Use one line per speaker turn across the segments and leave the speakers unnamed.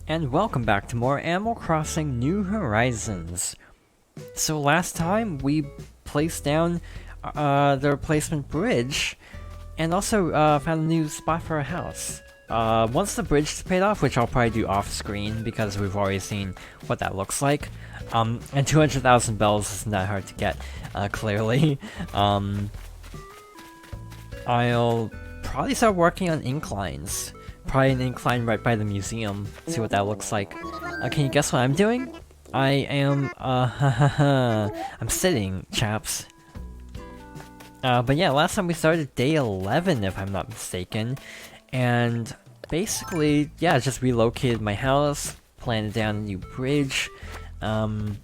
and welcome back to more Animal Crossing New Horizons. So last time we placed down the replacement bridge, and also found a new spot for a house. Once the bridge is paid off, which I'll probably do off screen because we've already seen what that looks like. And 200,000 bells isn't that hard to get, clearly. I'll probably start working on inclines. Probably an incline right by the museum. See what that looks like. Can you guess what I'm doing? I am, I'm sitting, chaps. But yeah, last time we started day 11, if I'm not mistaken. And basically, yeah, just relocated my house, planted down a new bridge. I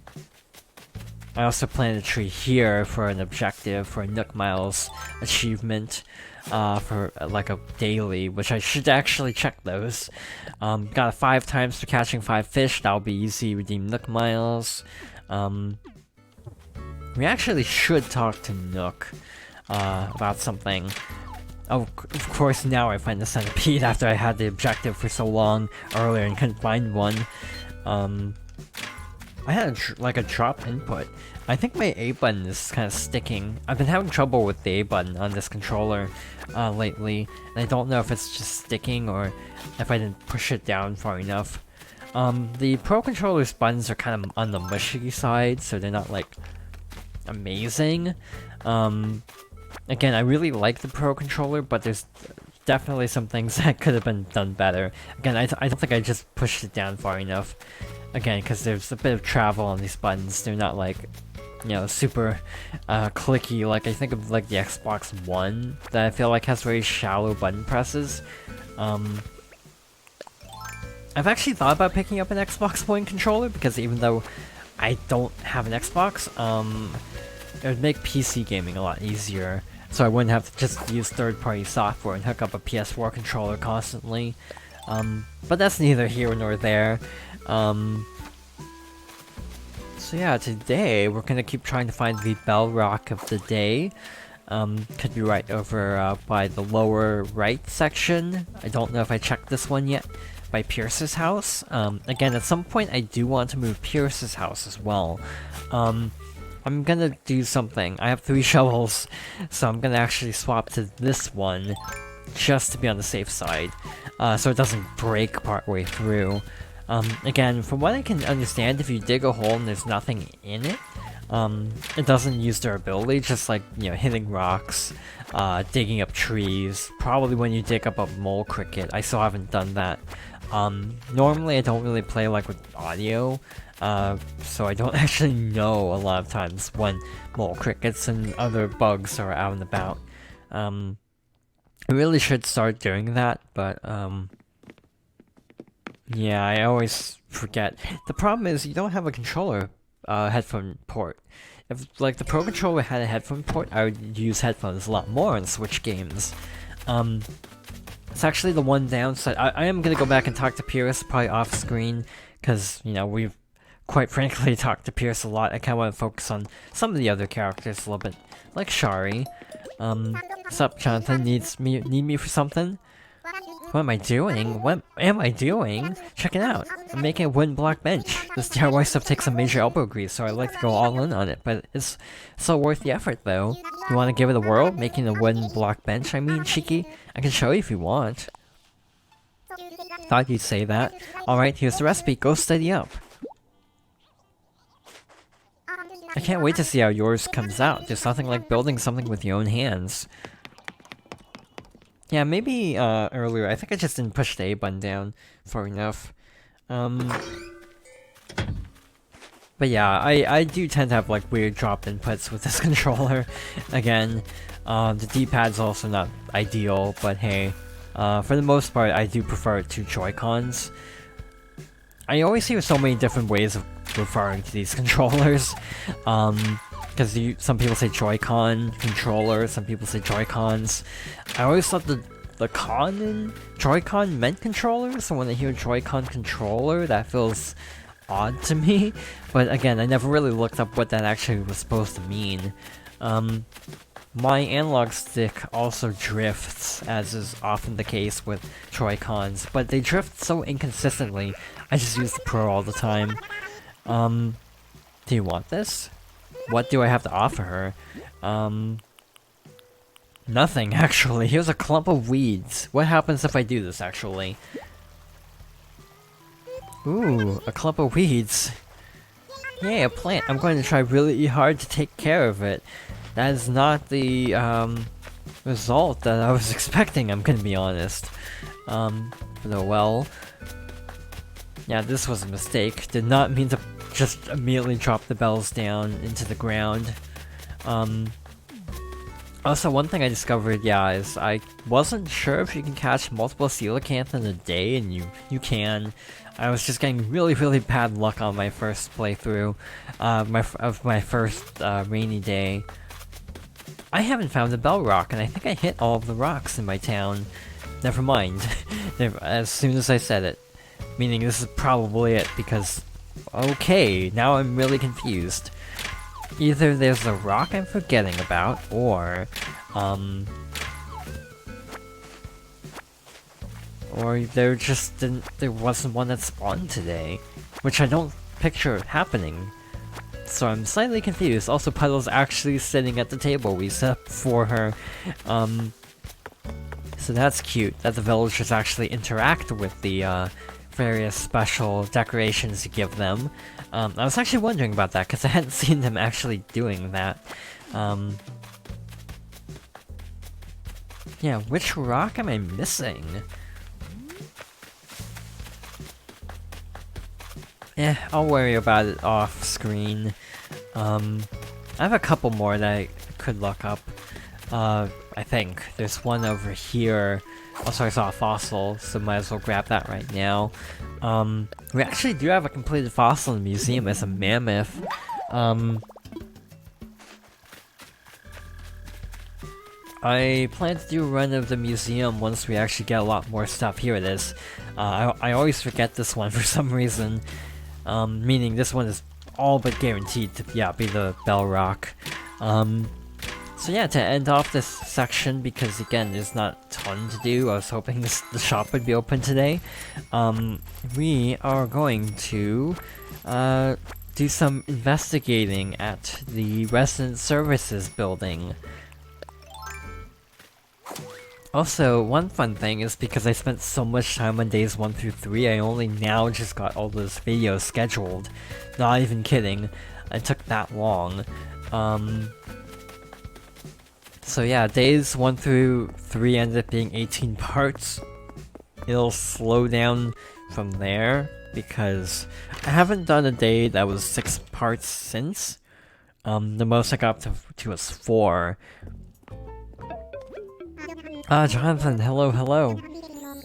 also planted a tree here for an objective, for a Nook Miles achievement. For like a daily, which I should actually check those. Got a 5 times for catching 5 fish, that'll be easy, redeem Nook Miles. We actually should talk to Nook about something. Oh, of course now I find the centipede after I had the objective for so long earlier and couldn't find one. I had like a drop input. I think my A button is kind of sticking. I've been having trouble with the A button on this controller lately, and I don't know if it's just sticking or if I didn't push it down far enough. The Pro Controller's buttons are kind of on the mushy side, so they're not like amazing. Again, I really like the Pro Controller, but there's definitely some things that could have been done better. Again, I don't think I just pushed it down far enough. Again, because there's a bit of travel on these buttons. They're not like, you know, super clicky. Like I think of like the Xbox One that I feel like has very shallow button presses. I've actually thought about picking up an Xbox One controller because even though I don't have an Xbox, it would make PC gaming a lot easier. So I wouldn't have to just use third-party software and hook up a PS4 controller constantly. But that's neither here nor there. So yeah, today we're gonna keep trying to find the Bell Rock of the day. Could be right over by the lower right section. I don't know if I checked this one yet. By Pierce's house. Again, at some point I do want to move Pierce's house as well. I'm gonna do something. I have 3 shovels, so I'm gonna actually swap to this one just to be on the safe side, so it doesn't break partway through. Again, from what I can understand, if you dig a hole and there's nothing in it, it doesn't use durability, just like, you know, hitting rocks, digging up trees, probably when you dig up a mole cricket. I still haven't done that. Normally I don't really play like with audio, so I don't actually know a lot of times when mole crickets and other bugs are out and about. I really should start doing that, but, yeah, I always forget. The problem is you don't have a controller headphone port. If like the Pro Controller had a headphone port, I would use headphones a lot more on Switch games. It's actually the one downside. I am gonna go back and talk to Pierce, probably off screen, because, you know, we've quite frankly talked to Pierce a lot. I kinda want to focus on some of the other characters a little bit, like Shari. What's up, Jonathan? Need me for something? What am I doing? What am I doing? Check it out. I'm making a wooden block bench. This DIY stuff takes some major elbow grease, so I like to go all in on it, but it's so worth the effort, though. You want to give it a whirl? Making a wooden block bench, I mean, cheeky? I can show you if you want. Thought you'd say that. Alright, here's the recipe. Go steady up. I can't wait to see how yours comes out. There's nothing like building something with your own hands. Yeah, maybe earlier, I think I just didn't push the A button down far enough. But yeah, I do tend to have like weird drop inputs with this controller. Again, the D-pad's also not ideal, but hey, for the most part, I do prefer it to Joy-Cons. I always hear so many different ways of referring to these controllers. Because some people say Joy-Con controller, some people say Joy-Cons. I always thought the con in Joy-Con meant controller, so when I hear Joy-Con controller, that feels odd to me. But again, I never really looked up what that actually was supposed to mean. my analog stick also drifts, as is often the case with Joy-Cons, but they drift so inconsistently, I just use the Pro all the time. Do you want this? What do I have to offer her? Nothing, actually. Here's a clump of weeds. What happens if I do this, actually? Ooh, a clump of weeds. Yay, a plant. I'm going to try really hard to take care of it. That is not the, result that I was expecting, I'm gonna be honest. Well... Yeah, this was a mistake. Did not mean to just immediately drop the bells down into the ground. Also, one thing I discovered, yeah, is I wasn't sure if you can catch multiple coelacanth in a day, and you can. I was just getting really bad luck on my first playthrough, my first rainy day. I haven't found a bell rock, and I think I hit all of the rocks in my town. Never mind. As soon as I said it. Meaning this is probably it, because... Okay, now I'm really confused. Either there's a rock I'm forgetting about, or... Or there just didn't... There wasn't one that spawned today. Which I don't picture happening. So I'm slightly confused. Also, Puddle's actually sitting at the table we set up for her. So that's cute, that the villagers actually interact with the, various special decorations you give them. I was actually wondering about that, because I hadn't seen them actually doing that. Yeah, which rock am I missing? I'll worry about it off screen. I have a couple more that I could look up. I think. There's one over here. Also, I saw a fossil, so might as well grab that right now. We actually do have a completed fossil in the museum. It's a mammoth. I plan to do a run of the museum once we actually get a lot more stuff. Here it is. I always forget this one for some reason. Meaning this one is all but guaranteed to, yeah, be the Bell Rock. So yeah, to end off this section, because again, there's not a ton to do, I was hoping the shop would be open today, we are going to, do some investigating at the Resident Services building. Also, one fun thing is because I spent so much time on days 1 through 3, I only now just got all those videos scheduled. Not even kidding, it took that long. So yeah, days 1 through 3 ended up being 18 parts. It'll slow down from there, because I haven't done a day that was 6 parts since. The most I got to was 4. Jonathan, hello.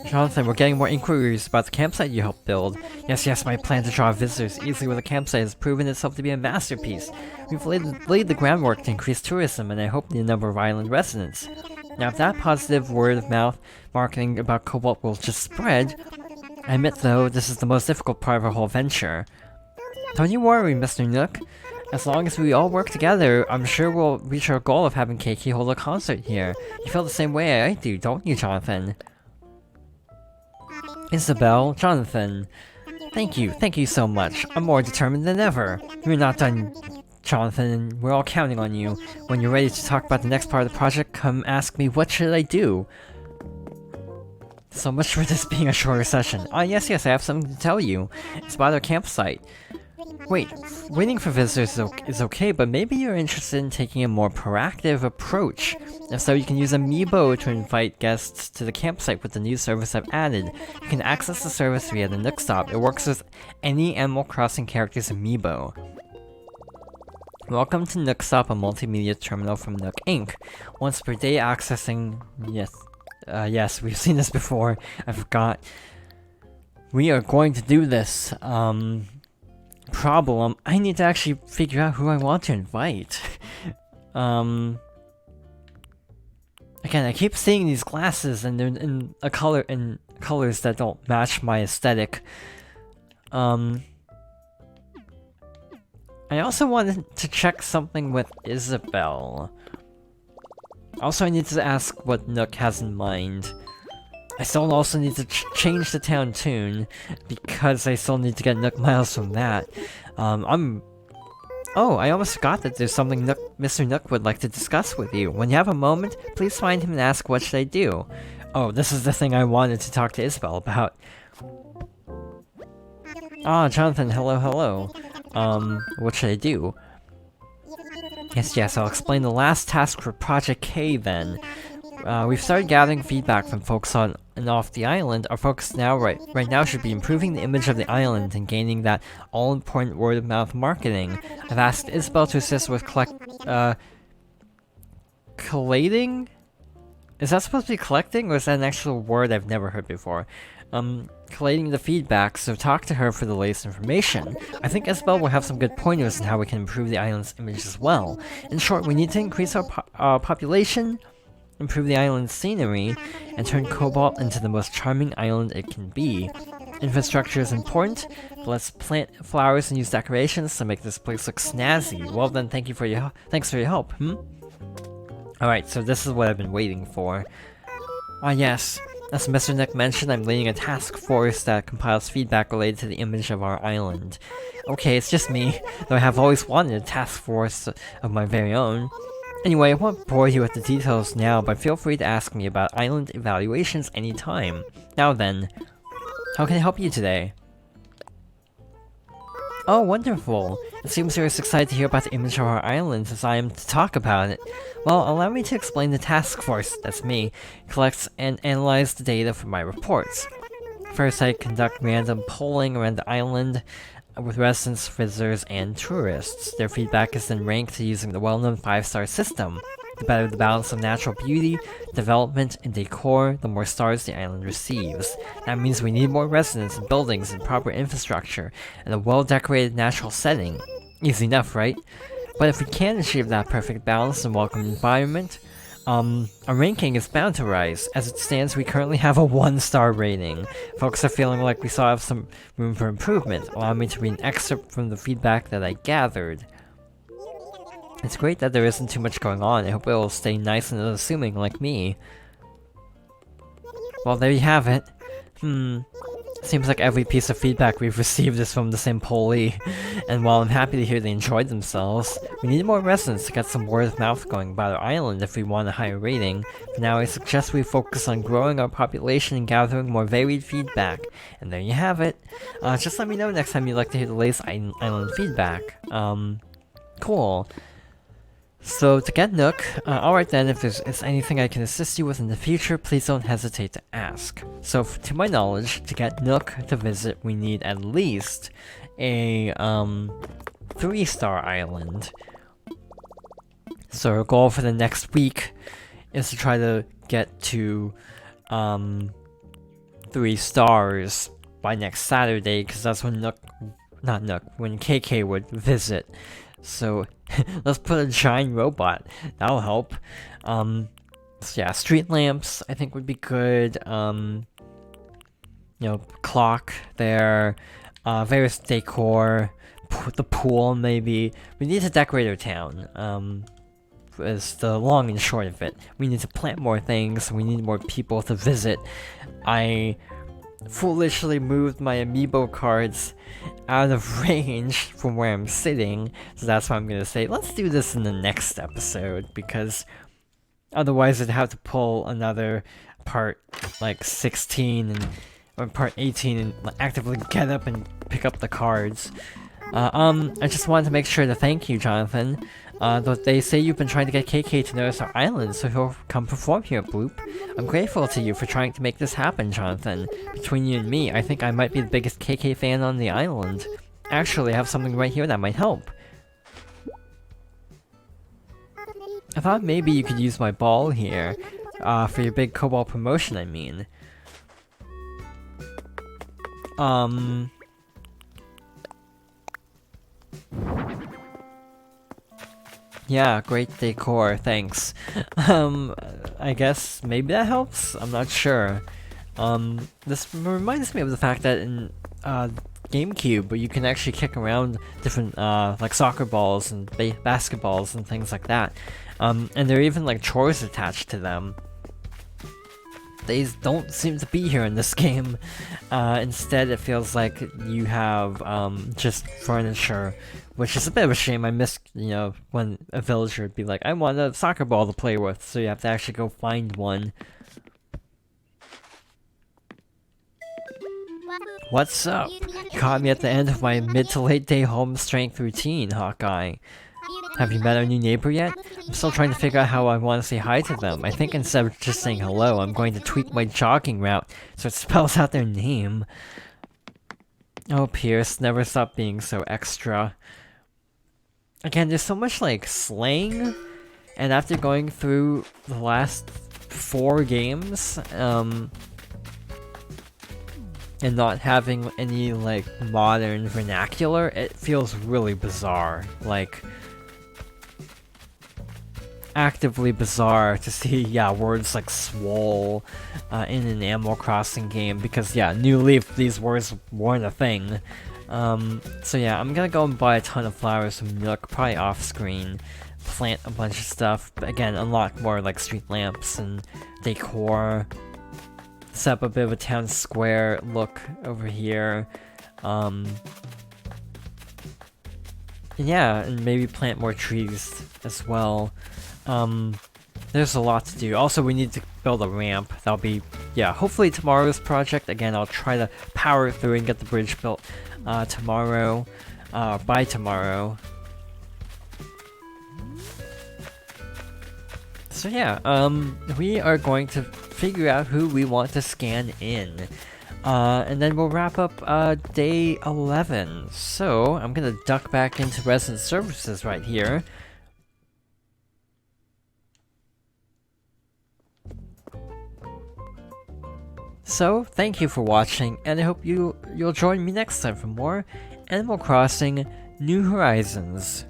Jonathan, we're getting more inquiries about the campsite you helped build. Yes, my plan to draw visitors easily with a campsite has proven itself to be a masterpiece. We've laid the groundwork to increase tourism, and I hope the number of island residents. Now, if that positive word-of-mouth marketing about Cobalt will just spread, I admit, though, this is the most difficult part of our whole venture. Don't you worry, Mr. Nook. As long as we all work together, I'm sure we'll reach our goal of having Keiki hold a concert here. You feel the same way I do, don't you, Jonathan? Isabelle, Jonathan, thank you so much. I'm more determined than ever. You're not done, Jonathan. We're all counting on you. When you're ready to talk about the next part of the project, come ask me what should I do. So much for this being a shorter session. Yes, I have something to tell you. It's about our campsite. Wait, waiting for visitors is okay, but maybe you're interested in taking a more proactive approach. If so, you can use Amiibo to invite guests to the campsite with the new service I've added. You can access the service via the Nook Stop. It works with any Animal Crossing character's Amiibo. Welcome to Nook Stop, a multimedia terminal from Nook Inc. Once per day accessing... Yes, we've seen this before. I forgot. We are going to do this. Problem, I need to actually figure out who I want to invite. Again, I keep seeing these glasses and they're in colors that don't match my aesthetic. I also wanted to check something with Isabelle. Also, I need to ask what Nook has in mind. I still also need to change the town tune, because I still need to get Nook Miles from that. Oh, I almost forgot that there's something Mr. Nook would like to discuss with you. When you have a moment, please find him and ask what should I do. Oh, this is the thing I wanted to talk to Isabelle about. Ah, Jonathan, hello. What should I do? Yes, I'll explain the last task for Project K then. We've started gathering feedback from folks on and off the island. Our focus now, right now, should be improving the image of the island and gaining that all-important word-of-mouth marketing. I've asked Isabelle to assist with collating? Is that supposed to be collecting, or is that an actual word I've never heard before? Collating the feedback, so talk to her for the latest information. I think Isabelle will have some good pointers on how we can improve the island's image as well. In short, we need to increase our population, improve the island's scenery, and turn Cobalt into the most charming island it can be. Infrastructure is important, but let's plant flowers and use decorations to make this place look snazzy. Well then, thanks for your help, Alright, so this is what I've been waiting for. Ah yes, as Mr. Nook mentioned, I'm leading a task force that compiles feedback related to the image of our island. Okay, it's just me, though I have always wanted a task force of my very own. Anyway, I won't bore you with the details now, but feel free to ask me about island evaluations anytime. Now then, how can I help you today? Oh, wonderful! It seems you're as excited to hear about the image of our island as I am to talk about it. Well, allow me to explain the task force, that's me, collects and analyzes the data from my reports. First, I conduct random polling around the island with residents, visitors, and tourists. Their feedback is then ranked using the well-known 5-star system. The better the balance of natural beauty, development, and decor, the more stars the island receives. That means we need more residents and buildings and proper infrastructure, and a well-decorated natural setting. Easy enough, right? But if we can't achieve that perfect balance and welcome environment, our ranking is bound to rise. As it stands, we currently have a 1-star rating. Folks are feeling like we still have some room for improvement. Allow me to read an excerpt from the feedback that I gathered. It's great that there isn't too much going on. I hope it will stay nice and unassuming like me. Well, there you have it. Seems like every piece of feedback we've received is from the same pollie. And while I'm happy to hear they enjoyed themselves, we need more residents to get some word of mouth going about our island if we want a higher rating. For now, I suggest we focus on growing our population and gathering more varied feedback. And there you have it. Just let me know next time you'd like to hear the latest island feedback. Cool. So, to get Nook, alright then, if there's anything I can assist you with in the future, please don't hesitate to ask. So, to my knowledge, to get Nook to visit, we need at least a, 3-star island. So, our goal for the next week is to try to get to, 3 stars by next Saturday, because that's when when KK would visit. So, let's put a giant robot. That'll help. So yeah, street lamps I think would be good. Clock there. Various decor. The pool, maybe. We need to decorate our town. Is the long and short of it. We need to plant more things. We need more people to visit. I foolishly moved my amiibo cards out of range from where I'm sitting, so that's why I'm gonna say let's do this in the next episode, because otherwise I'd have to pull another part like 16 or part 18 and actively get up and pick up the cards. I just wanted to make sure to thank you, Jonathan. Though they say you've been trying to get KK to notice our island, so he'll come perform here, Bloop. I'm grateful to you for trying to make this happen, Jonathan. Between you and me, I think I might be the biggest KK fan on the island. Actually, I have something right here that might help. I thought maybe you could use my ball here, for your big Cobalt promotion, I mean. Yeah, great decor, thanks. I guess maybe that helps? I'm not sure. This reminds me of the fact that in GameCube, where you can actually kick around different like soccer balls and basketballs and things like that. And there are even like chores attached to them. They don't seem to be here in this game. Instead, it feels like you have just furniture, which is a bit of a shame. I miss, when a villager would be like, I want a soccer ball to play with, so you have to actually go find one. What's up? You caught me at the end of my mid to late day home strength routine, Hawkeye. Have you met our new neighbor yet? I'm still trying to figure out how I want to say hi to them. I think instead of just saying hello, I'm going to tweak my jogging route so it spells out their name. Oh, Pierce, never stop being so extra. Again, there's so much, like, slang, and after going through the last 4 games, and not having any, like, modern vernacular, it feels really bizarre. Like, actively bizarre to see, words like swole in an Animal Crossing game, because, New Leaf, these words weren't a thing. So I'm gonna go and buy a ton of flowers from Nook, probably off-screen, plant a bunch of stuff, but again, unlock more, like, street lamps and decor, set up a bit of a town square look over here, and maybe plant more trees as well. There's a lot to do. Also, we need to build a ramp. That'll be, hopefully tomorrow's project. Again, I'll try to power through and get the bridge built tomorrow, by tomorrow. So we are going to figure out who we want to scan in. And then we'll wrap up day 11. So I'm gonna duck back into Resident Services right here. So, thank you for watching, and I hope you'll join me next time for more Animal Crossing New Horizons.